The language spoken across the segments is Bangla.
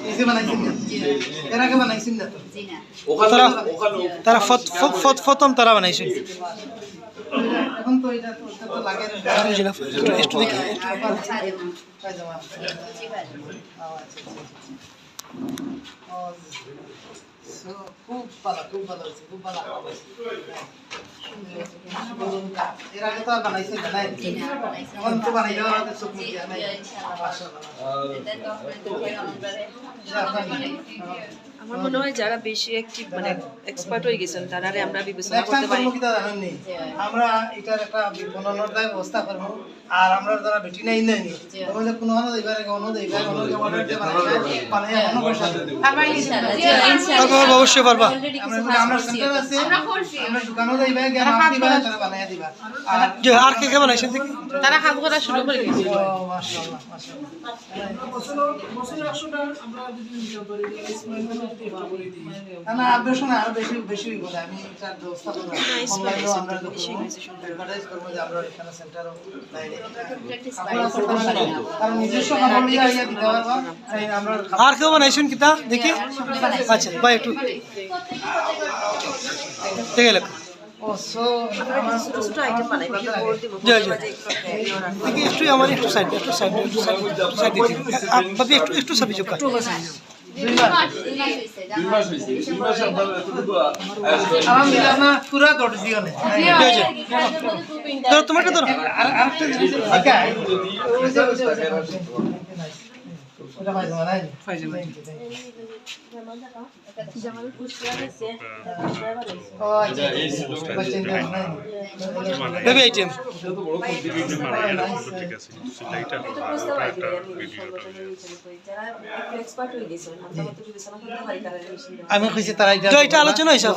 এসে বানাইছেন না এর আগে বানাইছেন না তো তারা প্রথম তারা বানাইছে এখন তো এটা তো লাগে একটু দেখি খুব ভালো খুব ভালো হয়েছে খুব ভালো এর আগে তো আর বানাইছেন না এখন তো বানাই দেওয়ার আগে চোখ মুখ দিয়া নাই আমার মনে হয় যারা বেশি অ্যাক্টিভ মানে এক্সপার্ট হয়ে গেছেন তারারে আমরা বিবেচনা করতে পারি। আমরা এটার একটা বিপণনের ব্যবস্থা করব আর আমরা যারা বেটি নাই নাই তাহলে কোনো হলো এবারে কোনো দেইবা কোনো অর্ডার দিতে পারে অন্য পয়সা পারবাই ইনশাআল্লাহ অবশ্যই পারবা আমরা সেন্টার আছে আমরা দোকানও দেইবা জ্ঞান দিবা তারা বানায়া দিবা আর যে আর কে কে বানাইছেন দেখি তারা কাজ করা শুরু করে দিয়েছে। মাশাআল্লাহ না আপনি শোনা আর বেশি বেশি বলে আমি তার ব্যবস্থা করব অনলাইনে আমরা অ্যাডভার্টাইজ করব যে আমরা এখানে সেন্টারও বাইরে কারণ নিজস্ব খাবার নিয়ে আইয়া দিতে পারবা আমরা আর কেউ বানাইছেন কিতা দেখি আচ্ছা ভাই একটু দেখে লেখ ও সো আমরা ছোট ছোট আইটেম বানাই বাকি বল দিব জি জি দেখি একটু আমার একটু সাইড দিতে বাবি একটু সাবি যোগ কর আলহামদুলিল্লাহ না পুরা দর্জিও নেই ধরো তোমারটা ধরো আরেকটা জিনিস দেখা ওটা ফাইজমা নাই জামাল পুষ্টিয়া আছে ও আচ্ছা বাচ্চা নাই বেবি আইটেম যারা এক্সপার্ট হয়ে গেছেন আমরা তো বিবেচনা করতে পারি তারা বেশি। আমি কইছি তারা এটা আলোচনা হইছে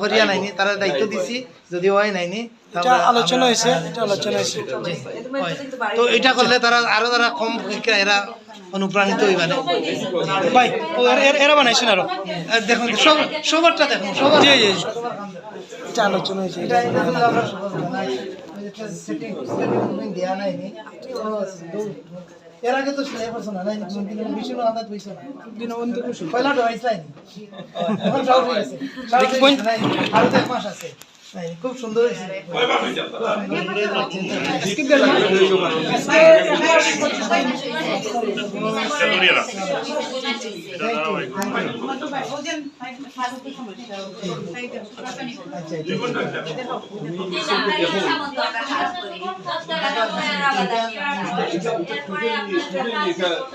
হরিয়া নাইনি তারা দায়িত্ব দিছি যদি হয় নাইনি এটা আলোচনা হইছে তো এটা করলে তারা আরো তারা কম এরা অনুপ্রাণিত হইবা না ভাই এরা বানাইছেন আরো দেখুন সবারটা দেখুন সবার জি জি এটা আলোচনা হইছে এটা আমরা সবার বানাই সেটিং দেয়া নাইনি এর আগে তো সেলাই করছো না নাইনি কোনদিন বেশি না আদা হইছে না দিন অন্তর খুশি পয়লা ডরাইছ নাই এখন সব হয়ে গেছে দেখি পয়েন্ট আর তো এক মাস আছে নাই খুব সুন্দর হইছে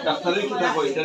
ডাক্তারের কি থাকো এটা